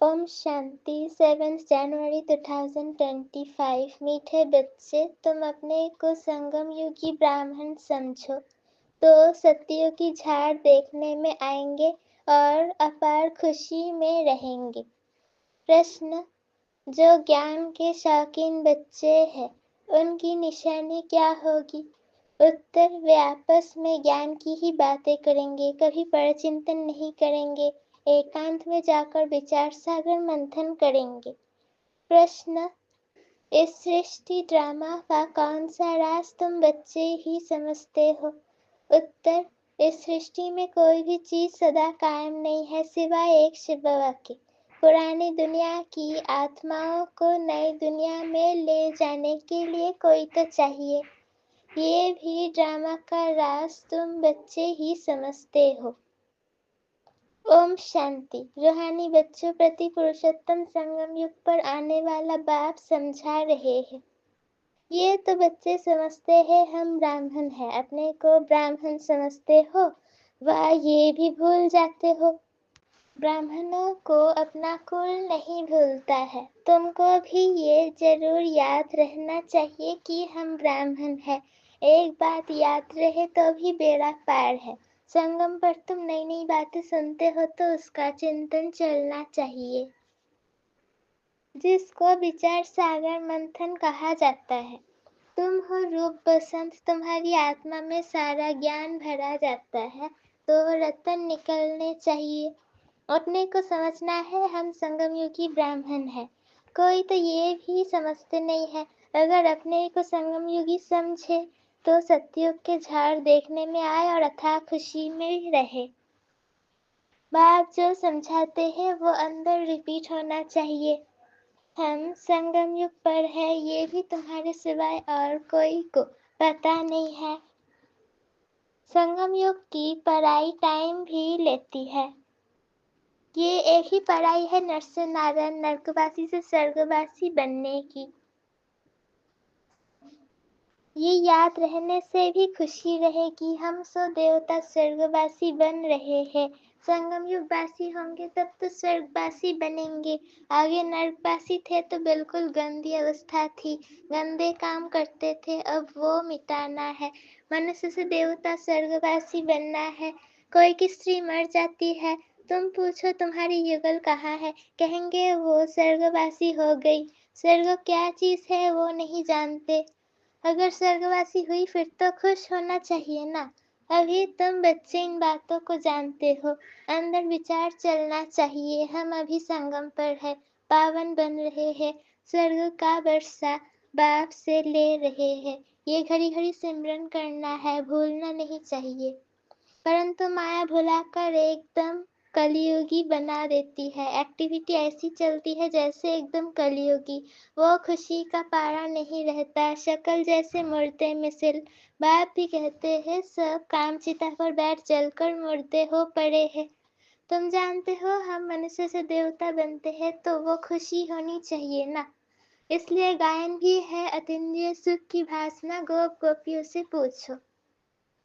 ओम शांति। 7 जनवरी 2025। मीठे बच्चे, तुम अपने को संगम युगी ब्राह्मण समझो तो सत्यों की झाड़ देखने में आएंगे और अपार खुशी में रहेंगे। प्रश्न: जो ज्ञान के शौकीन बच्चे हैं उनकी निशानी क्या होगी? उत्तर: वे आपस में ज्ञान की ही बातें करेंगे, कभी परचिंतन नहीं करेंगे, एकांत में जाकर विचार सागर मंथन करेंगे। प्रश्न: इस सृष्टि ड्रामा का कौन सा राज तुम बच्चे ही समझते हो? उत्तर: इस सृष्टि में कोई भी चीज सदा कायम नहीं है सिवाय एक शिव बाबा के। पुरानी दुनिया की आत्माओं को नई दुनिया में ले जाने के लिए कोई तो चाहिए। ये भी ड्रामा का राज तुम बच्चे ही समझते हो। ओम शांति। रूहानी बच्चों प्रति पुरुषोत्तम संगम युग पर आने वाला बाप समझा रहे हैं। ये तो बच्चे समझते हैं हम ब्राह्मण हैं, अपने को ब्राह्मण समझते हो, वह ये भी भूल जाते हो। ब्राह्मणों को अपना कुल नहीं भूलता है। तुमको भी ये जरूर याद रहना चाहिए कि हम ब्राह्मण हैं। एक बात याद रहे तो भी बेड़ा पार है। संगम पर तुम नई नई बातें सुनते हो तो उसका चिंतन चलना चाहिए, जिसको विचार सागर मंथन कहा जाता है। तुम हो रूप बसंत, तुम्हारी आत्मा में सारा ज्ञान भरा जाता है तो रतन निकलने चाहिए। अपने को समझना है हम संगम युगी ब्राह्मण हैं। कोई तो ये भी समझते नहीं है। अगर अपने को संगम युगी समझे तो सतयुग के झाड़ देखने में आए और अथाह खुशी में रहे। बात जो समझाते हैं वो अंदर रिपीट होना चाहिए। हम संगम युग पर है ये भी तुम्हारे सिवाय और कोई को पता नहीं है। संगम युग की पढ़ाई टाइम भी लेती है। ये एक ही पढ़ाई है नर से नारायण, नरकवासी से स्वर्गवासी बनने की। ये याद रहने से भी खुशी रहेगी हम सो देवता स्वर्गवासी बन रहे हैं। संगम युगवासी होंगे तब तो स्वर्गवासी बनेंगे। आगे नरकवासी थे तो बिल्कुल गंदी अवस्था थी, गंदे काम करते थे, अब वो मिटाना है। मनुष्य से देवता स्वर्गवासी बनना है। कोई की स्त्री मर जाती है, तुम पूछो तुम्हारी युगल कहाँ है, कहेंगे वो स्वर्गवासी हो गई। स्वर्ग क्या चीज है वो नहीं जानते। अगर स्वर्गवासी हुई फिर तो खुश होना चाहिए ना। अभी तुम बच्चे इन बातों को जानते हो, अंदर विचार चलना चाहिए। हम अभी संगम पर है, पावन बन रहे हैं, स्वर्ग का वर्षा बाप से ले रहे हैं। ये घड़ी घड़ी सिमरन करना है, भूलना नहीं चाहिए। परंतु माया भुलाकर एकदम कलियुगी बना देती है। एक्टिविटी ऐसी चलती है जैसे एकदम कलियुगी। वो खुशी का पारा नहीं रहता, शक्ल जैसे मुर्दे मिसिल। बाप भी कहते हैं सब काम चिता पर बैठ जलकर मुर्दे हो पड़े हैं। तुम जानते हो हम मनुष्य से देवता बनते हैं तो वो खुशी होनी चाहिए ना। इसलिए गायन भी है, अतीन्द्रिय सुख की भासना गोप गोपियों से पूछो।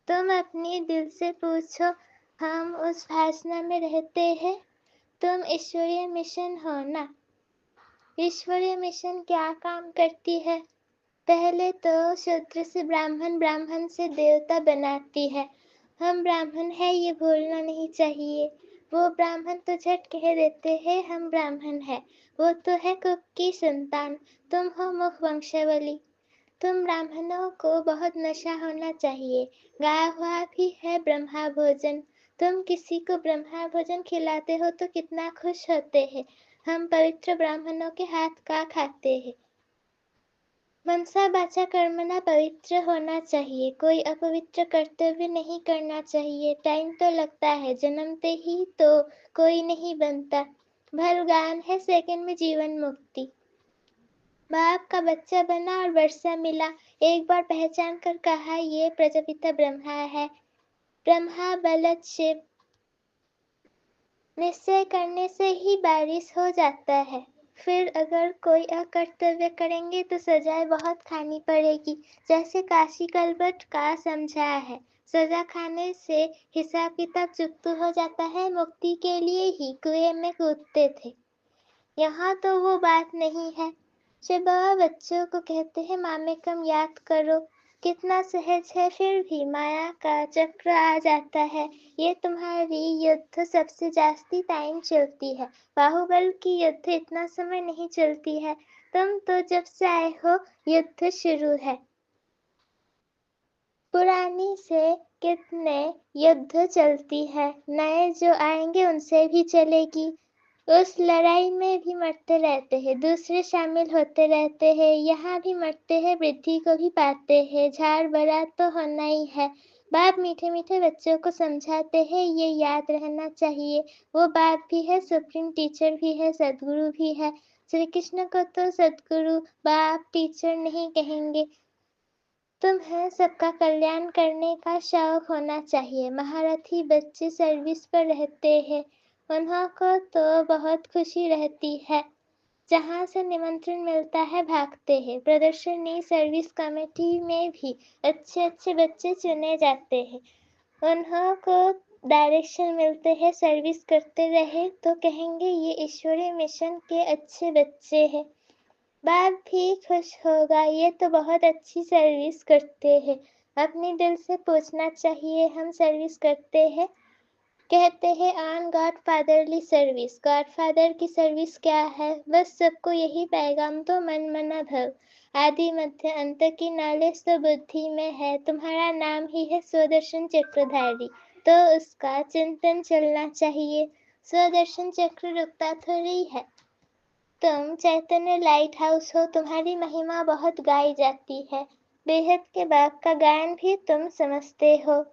तुम अपने दिल से पूछो, हम उस भासना में रहते हैं। तुम ईश्वरीय मिशन हो ना। ईश्वरीय मिशन क्या काम करती है? पहले तो शूद्र से ब्राह्मण, ब्राह्मण से देवता बनाती है। हम ब्राह्मण हैं ये भूलना नहीं चाहिए। वो ब्राह्मण तो झट कह देते हैं हम ब्राह्मण हैं, वो तो है कुक की संतान। तुम हो मुख वंशावली। तुम ब्राह्मणों को बहुत नशा होना चाहिए। गाया हुआ भी है ब्रह्मा भोजन। तुम किसी को ब्रह्मा भोजन खिलाते हो तो कितना खुश होते हैं। हम पवित्र ब्राह्मणों के हाथ का खाते हैं। मनसा वाचा कर्मणा पवित्र होना चाहिए, कोई अपवित्र कर्तव्य नहीं करना चाहिए। टाइम तो लगता है, जन्मते ही तो कोई नहीं बनता। भल गान है सेकंड में जीवन मुक्ति। बाप का बच्चा बना और वर्षा मिला, एक बार पहचान कर कहा ये प्रजापिता ब्रह्मा है। ब्रह्मा बलद शिव निश्चय करने से ही बारिश हो जाता है। फिर अगर कोई अकर्तव्य करेंगे तो सजाएं बहुत खानी पड़ेगी, जैसे काशी कलबट का समझा है। सजा खाने से हिसाब किताब चुकता हो जाता है। मुक्ति के लिए ही कुएं में कूदते थे। यहाँ तो वो बात नहीं है। जब बाबा बच्चों को कहते हैं मामेकम याद करो, कितना सहज है, फिर भी माया का चक्र आ जाता है। ये तुम्हारी युद्ध सबसे जास्ती टाइम चलती है, बाहुबल की युद्ध इतना समय नहीं चलती है। तुम तो जब से आए हो युद्ध शुरू है। पुरानी से कितने युद्ध चलती है, नए जो आएंगे उनसे भी चलेगी। उस लड़ाई में भी मरते रहते हैं, दूसरे शामिल होते रहते हैं, यहाँ भी मरते हैं, वृद्धि को भी पाते हैं, झाड़ बड़ा तो होना ही है। बाप मीठे मीठे बच्चों को समझाते हैं, ये याद रहना चाहिए। वो बाप भी है, सुप्रीम टीचर भी है, सदगुरु भी है। श्री कृष्ण को तो सदगुरु बाप टीचर नहीं कहेंगे। तुम्हें सबका कल्याण करने का शौक होना चाहिए। महारथी बच्चे सर्विस पर रहते हैं, उन्हों को तो बहुत खुशी रहती है। जहाँ से निमंत्रण मिलता है भागते हैं। प्रदर्शनी सर्विस कमेटी में भी अच्छे अच्छे बच्चे चुने जाते हैं। उन्हों को डायरेक्शन मिलते हैं, सर्विस करते रहे तो कहेंगे ये ईश्वरीय मिशन के अच्छे बच्चे हैं। बाप भी खुश होगा, ये तो बहुत अच्छी सर्विस करते हैं। अपने दिल से पूछना चाहिए, हम सर्विस करते हैं? कहते हैं on God fatherly service. God father की सर्विस क्या है? बस सबको यही पैगाम तो मन मना भव। आदि मध्य अंत की नॉलेज तो बुद्धि में है। तुम्हारा नाम ही है स्वदर्शन चक्रधारी, तो उसका चिंतन चलना चाहिए। स्वदर्शन चक्र रुकता थोड़ी है। तुम चैतन्य लाइट हाउस हो, तुम्हारी महिमा बहुत गाई जाती है। बेहद के बाप का गायन भी तुम समझते हो।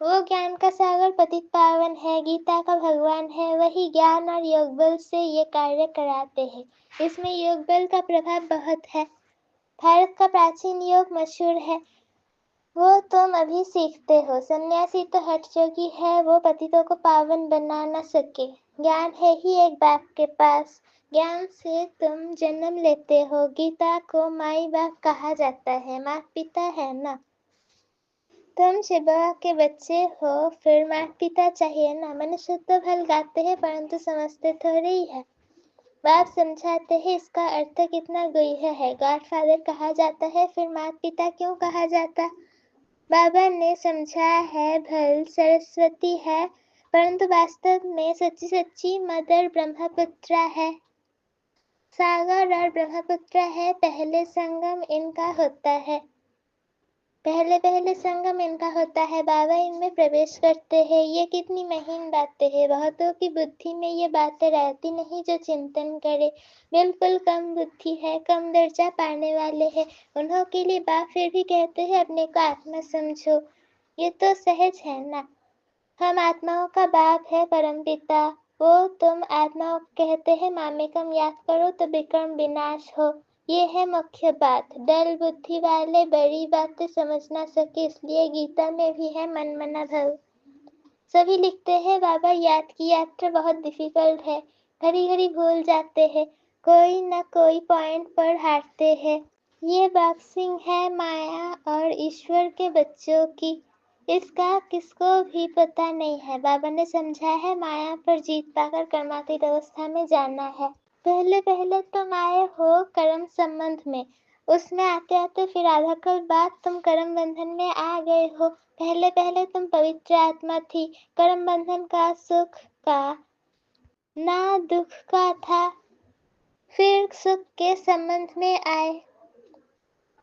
वो ज्ञान का सागर पतित पावन है, गीता का भगवान है। वही ज्ञान और योग बल से ये कार्य कराते हैं। इसमें योग बल का प्रभाव बहुत है। भारत का प्राचीन योग मशहूर है, वो तुम अभी सीखते हो। सन्यासी तो हठ जोगी है, वो पतितों को पावन बना न सके। ज्ञान है ही एक बाप के पास, ज्ञान से तुम जन्म लेते हो। गीता को माई बाप कहा जाता है, माता पिता है ना। तुम शिव बाबा के बच्चे हो, फिर माता पिता चाहिए ना। मनुष्य तो भल गाते हैं परंतु समझते थोड़े ही है। बाप समझाते हैं इसका अर्थ कितना गुह्य है। गॉड फादर कहा जाता है, फिर माता पिता क्यों कहा जाता? बाबा ने समझा है भल सरस्वती है, परंतु वास्तव में सच्ची सच्ची मदर ब्रह्मपुत्रा है। सागर और ब्रह्मपुत्रा है, पहले संगम इनका होता है। पहले पहले संगम इनका होता है, बाबा इनमें प्रवेश करते हैं। ये कितनी महीन बातें हैं, बहुतों की बुद्धि में ये बातें रहती नहीं जो चिंतन करे। बिल्कुल कम बुद्धि है, कम दर्जा पाने वाले हैं, उन्हों के लिए बाप फिर भी कहते हैं अपने को आत्मा समझो। ये तो सहज है ना। हम आत्माओं का बाप है परम पिता, वो तुम आत्माओं को कहते हैं मामेकम याद करो तो विक्रम विनाश हो। ये है मुख्य बात। डल बुद्धि वाले बड़ी बातें समझ ना सके, इसलिए गीता में भी है मन मना भव। सभी लिखते हैं बाबा याद की यात्रा बहुत डिफिकल्ट है, घड़ी घड़ी भूल जाते हैं, कोई न कोई पॉइंट पर हारते हैं। ये बॉक्सिंग है माया और ईश्वर के बच्चों की, इसका किसको भी पता नहीं है। बाबा ने समझा है माया पर जीत पाकर कर्मातीत अवस्था में जाना है। पहले पहले तुम आए हो कर्म संबंध में, उसमें आते आते फिर आधा कल बाद तुम कर्म बंधन में आ गए हो। पहले पहले तुम पवित्र आत्मा थी, कर्म बंधन का सुख का ना दुख का था, फिर सुख के संबंध में आए।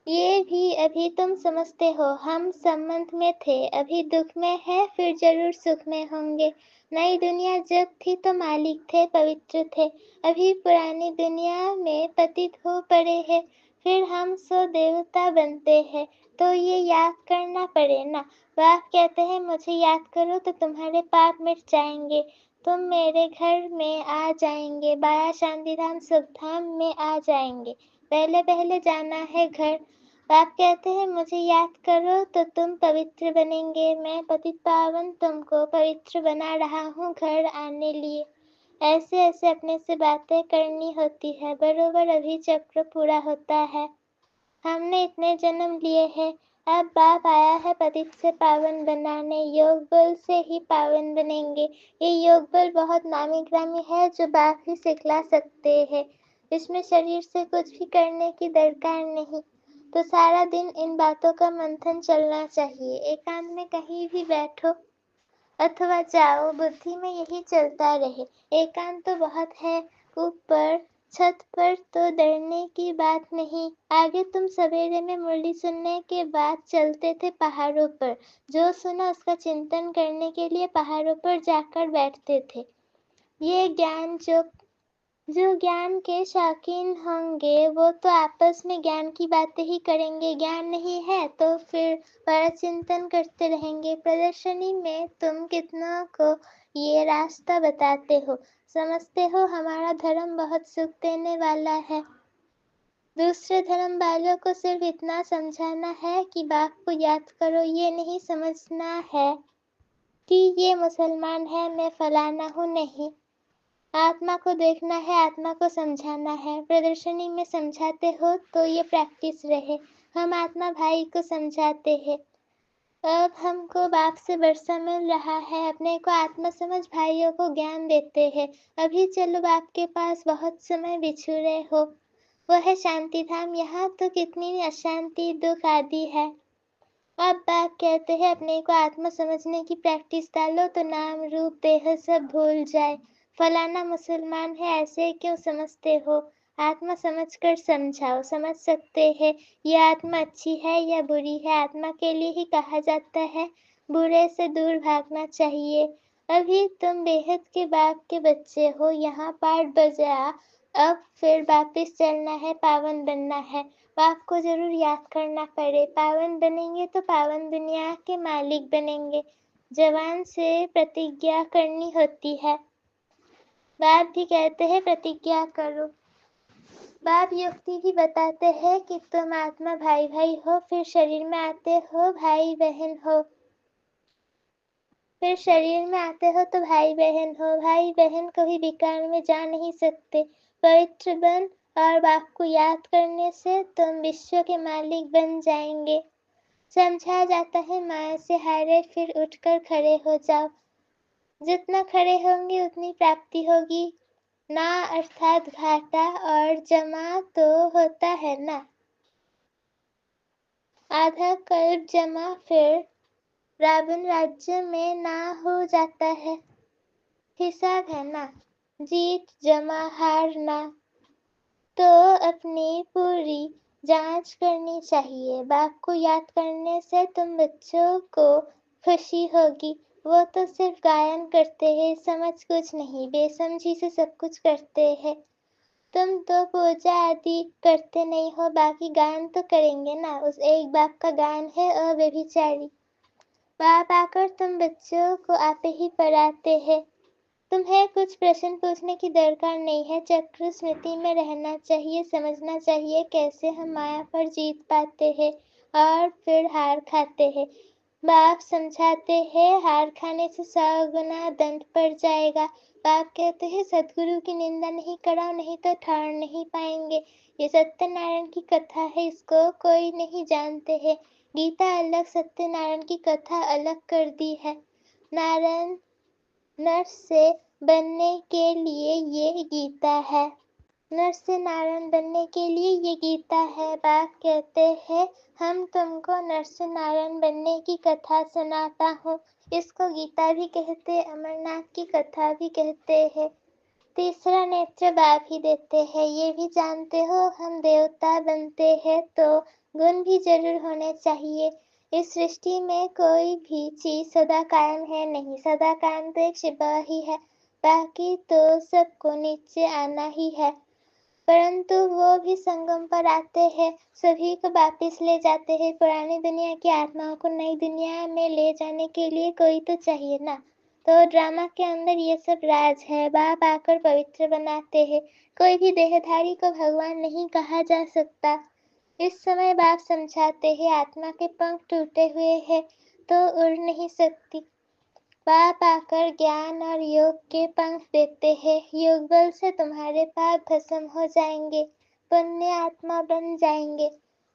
ये भी अभी तुम समझते हो। हम संबंध में थे, अभी दुख में है, फिर जरूर सुख में होंगे। नई दुनिया जब थी तो मालिक थे, पवित्र थे, अभी पुरानी दुनिया में पतित हो पड़े हैं, फिर हम सो देवता बनते हैं। तो ये याद करना पड़े ना। बाप कहते हैं मुझे याद करो तो तुम्हारे पाप मिट जाएंगे, तुम मेरे घर में आ जाएंगे, बाया शांतिधाम सुखधाम में आ जाएंगे। पहले पहले जाना है घर। बाप कहते हैं मुझे याद करो तो तुम पवित्र बनेंगे। मैं पतित पावन तुमको पवित्र बना रहा हूँ घर आने लिए। ऐसे ऐसे अपने से बातें करनी होती है, बरोबर अभी चक्र पूरा होता है। हमने इतने जन्म लिए हैं, अब बाप आया है पतित से पावन बनाने, योग बल से ही पावन बनेंगे। ये योग बल बहुत नामी ग्रामी है जो बाप ही सिखला सकते हैं। इसमें शरीर से कुछ भी करने की दरकार नहीं। तो सारा दिन इन बातों का मंथन चलना चाहिए। एकांत में कहीं भी बैठो अथवा जाओ, बुद्धि में यही चलता रहे। एकांत तो बहुत है, ऊपर छत पर तो डरने की बात नहीं। आगे तुम सवेरे में मुरली सुनने के बाद चलते थे पहाड़ों पर। जो सुना उसका चिंतन करने के लिए पहाड़ों पर जाकर बैठते थे। ये ज्ञान जो ज्ञान के शौकीन होंगे वो तो आपस में ज्ञान की बातें ही करेंगे। ज्ञान नहीं है तो फिर बड़ा चिंतन करते रहेंगे। प्रदर्शनी में तुम कितनों को ये रास्ता बताते हो, समझते हो हमारा धर्म बहुत सुख देने वाला है। दूसरे धर्म वालों को सिर्फ इतना समझाना है कि बाप को याद करो। ये नहीं समझना है कि ये मुसलमान है, मैं फलाना हूँ, नहीं। आत्मा को देखना है, आत्मा को समझाना है। प्रदर्शनी में समझाते हो तो ये प्रैक्टिस रहे। हम आत्मा भाई को समझाते हैं। अब हमको बाप से वर्षा मिल रहा है, अपने को आत्मा समझ भाइयों को ज्ञान देते हैं। अभी चलो बाप के पास, बहुत समय बिछुड़े हो। वह है शांति धाम, यहाँ तो कितनी अशांति दुख आदि है। अब बाप कहते हैं अपने को आत्मा समझने की प्रैक्टिस डालो तो नाम रूप देह सब भूल जाए। फलाना मुसलमान है ऐसे क्यों समझते हो? आत्मा समझकर समझाओ। समझ सकते हैं ये आत्मा अच्छी है या बुरी है। आत्मा के लिए ही कहा जाता है बुरे से दूर भागना चाहिए। अभी तुम बेहद के बाप के बच्चे हो। यहाँ पाठ बजा, अब फिर वापिस चलना है, पावन बनना है। बाप को जरूर याद करना पड़े। पावन बनेंगे तो पावन दुनिया के मालिक बनेंगे। जवान से प्रतिज्ञा करनी होती है। बाप भी कहते हैं प्रतिज्ञा करो। बाप युक्ति भी बताते हैं कि तुम आत्मा भाई भाई हो, फिर शरीर में आते हो भाई बहन हो। फिर शरीर में आते हो तो भाई बहन हो। भाई बहन कभी विकार में जा नहीं सकते। पवित्र बन और बाप को याद करने से तुम विश्व के मालिक बन जाएंगे। समझा जाता है माया से हारे फिर उठकर खड़े हो जाओ। जितना खड़े होंगे उतनी प्राप्ति होगी ना, अर्थात घाटा और जमा तो होता है ना। आधा कल्प जमा फिर रावण राज्य में ना हो जाता है। हिसाब है ना, जीत जमा हार ना। तो अपनी पूरी जांच करनी चाहिए। बाप को याद करने से तुम बच्चों को खुशी होगी। वो तो सिर्फ गायन करते हैं, समझ कुछ नहीं, बेसमझी से सब कुछ करते हैं। तुम तो पूजा आदि करते नहीं हो, बाकी गायन तो करेंगे ना। उस एक बाप का गायन है अव्यभिचारी। बाप आकर तुम बच्चों को आपे ही पढ़ाते हैं। तुम्हें कुछ प्रश्न पूछने की दरकार नहीं है। चक्र स्मृति में रहना चाहिए, समझना चाहिए कैसे हम माया पर जीत पाते हैं और फिर हार खाते हैं। बाप समझाते हैं हार खाने से 100 गुना दंड पड़ जाएगा। बाप कहते हैं सदगुरु की निंदा नहीं कराओ, नहीं तो ठाड़ नहीं पाएंगे। ये सत्यनारायण की कथा है, इसको कोई नहीं जानते हैं। गीता अलग, सत्यनारायण की कथा अलग कर दी है। नारायण नर से बनने के लिए ये गीता है। नर से नारायण बनने के लिए ये गीता है। बाप कहते हैं हम तुमको नर से नारायण बनने की कथा सुनाता हूँ। इसको गीता भी कहते, अमरनाथ की कथा भी कहते हैं। तीसरा नेत्र बाप ही देते हैं। ये भी जानते हो हम देवता बनते हैं तो गुण भी जरूर होने चाहिए। इस सृष्टि में कोई भी चीज सदा कायम है नहीं। सदा कायम तो एक शिवा ही है, बाकी तो सबको नीचे आना ही है। परंतु वो भी संगम पर आते हैं, सभी को वापिस ले जाते हैं। पुरानी दुनिया की आत्माओं को नई दुनिया में ले जाने के लिए कोई तो चाहिए ना। तो ड्रामा के अंदर ये सब राज है। बाप आकर पवित्र बनाते हैं। कोई भी देहधारी को भगवान नहीं कहा जा सकता। इस समय बाप समझाते हैं आत्मा के पंख टूटे हुए हैं तो उड़ नहीं सकती। बाप आकर ज्ञान और योग के पंख देते हैं। योग बल से तुम्हारे पाप भस्म हो जाएंगे, पुण्य आत्मा बन जाएंगे।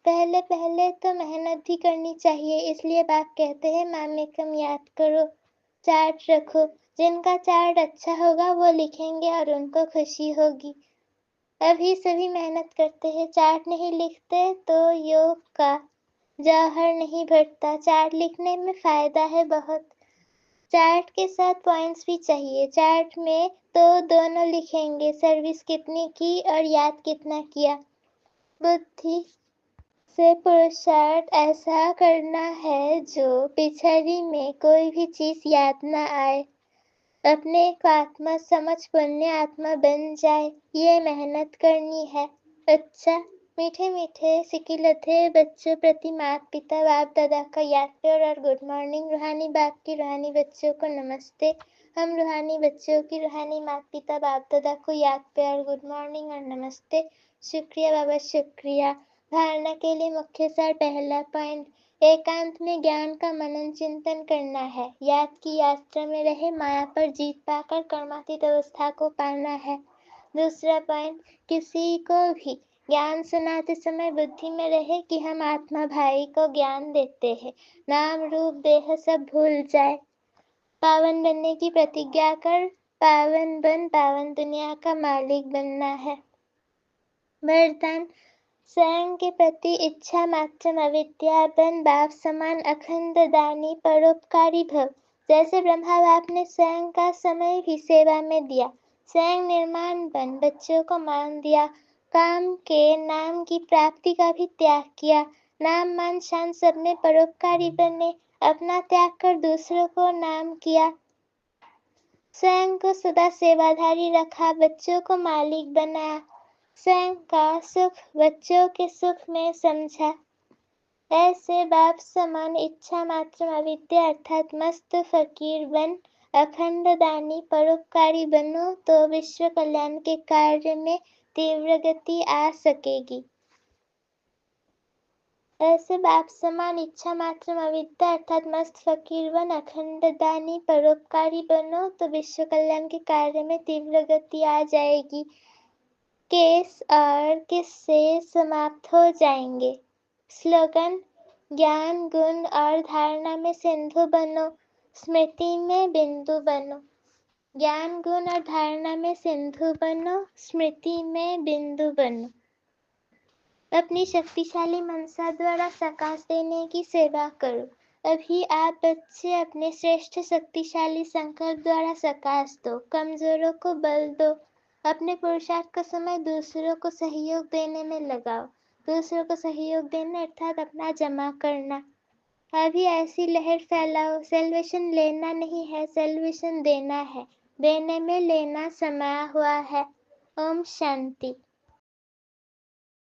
पहले पहले तो मेहनत भी करनी चाहिए, इसलिए बाप कहते हैं मामेकम याद करो, चार्ट रखो। जिनका चार्ट अच्छा होगा वो लिखेंगे और उनको खुशी होगी। अभी सभी मेहनत करते हैं, चार्ट नहीं लिखते तो योग का जौहर नहीं बढ़ता। चार्ट लिखने में फायदा है बहुत। चार्ट के साथ पॉइंट्स भी चाहिए। चार्ट में तो दोनों लिखेंगे, सर्विस कितनी की और याद कितना किया। बुद्धि से पुरुषार्थ ऐसा करना है जो पिछड़ी में कोई भी चीज याद न आए, अपने को आत्मा समझ पुण्य आत्मा बन जाए, ये मेहनत करनी है। अच्छा, मीठे मीठे सिकिलथे बच्चों प्रति माता पिता बाप दादा का याद प्यार और गुड मॉर्निंग। रूहानी बाप की रूहानी बच्चों को नमस्ते। हम रूहानी बच्चों की रूहानी माता पिता बाप दादा को याद प्यार गुड मॉर्निंग और नमस्ते। शुक्रिया बाबा, शुक्रिया। धारणा के लिए मुख्य सार पहला पॉइंट, एकांत में ज्ञान का मनन चिंतन करना है। याद की यात्रा में रहे, माया पर जीत पाकर कर्मातीत अवस्था को पाना है। दूसरा पॉइंट, किसी को भी ज्ञान सुनाते समय बुद्धि में रहे कि हम आत्मा भाई को ज्ञान देते हैं, नाम रूप देह सब भूल जाए। पावन बनने की प्रतिज्ञा कर पावन बन पावन दुनिया का मालिक बनना है। वरदान, स्वयं के प्रति इच्छा मात्र अविद्या बन, बाप समान अखंड दानी परोपकारी भव। जैसे ब्रह्मा बाप ने स्वयं का समय भी सेवा में दिया, स्वयं निर्माण बन, बच्चों को मान दिया, काम के नाम की प्राप्ति का भी त्याग किया, नाम मान शान सब में परोपकारी बने, अपना त्याग कर दूसरों को नाम किया, स्वयं को सदा सेवाधारी रखा, बच्चों को मालिक बनाया, स्वयं का सुख बच्चों के सुख में समझा। ऐसे बाप समान इच्छा मात्र अविद्या अर्थात मस्त फकीर बन, अखंड दानी परोपकारी बनो तो विश्व कल्याण के कार्य में तीव्र गति आ सकेगी। ऐसे बाप समान इच्छा मात्र अविद्या अर्थात मस्त फकीर बन, अखंड दानी परोपकारी बनो तो विश्व कल्याण के कार्य में तीव्र गति आ जाएगी। केस और किससे समाप्त हो जाएंगे। स्लोगन, ज्ञान गुण और धारणा में सिंधु बनो, स्मृति में बिंदु बनो। ज्ञान गुण और धारणा में सिंधु बनो, स्मृति में बिंदु बनो। अपनी शक्तिशाली मनसा द्वारा सकाश देने की सेवा करो। अभी आप बच्चे अपने श्रेष्ठ शक्तिशाली संकल्प द्वारा सकाश दो, कमजोरों को बल दो। अपने पुरुषार्थ का समय दूसरों को सहयोग देने में लगाओ। दूसरों को सहयोग देना अर्थात अपना जमा करना। अभी ऐसी लहर फैलाओ, सेल्वेशन लेना नहीं है, सेल्वेशन देना है, देने में लेना समाया हुआ है। ओम शांति।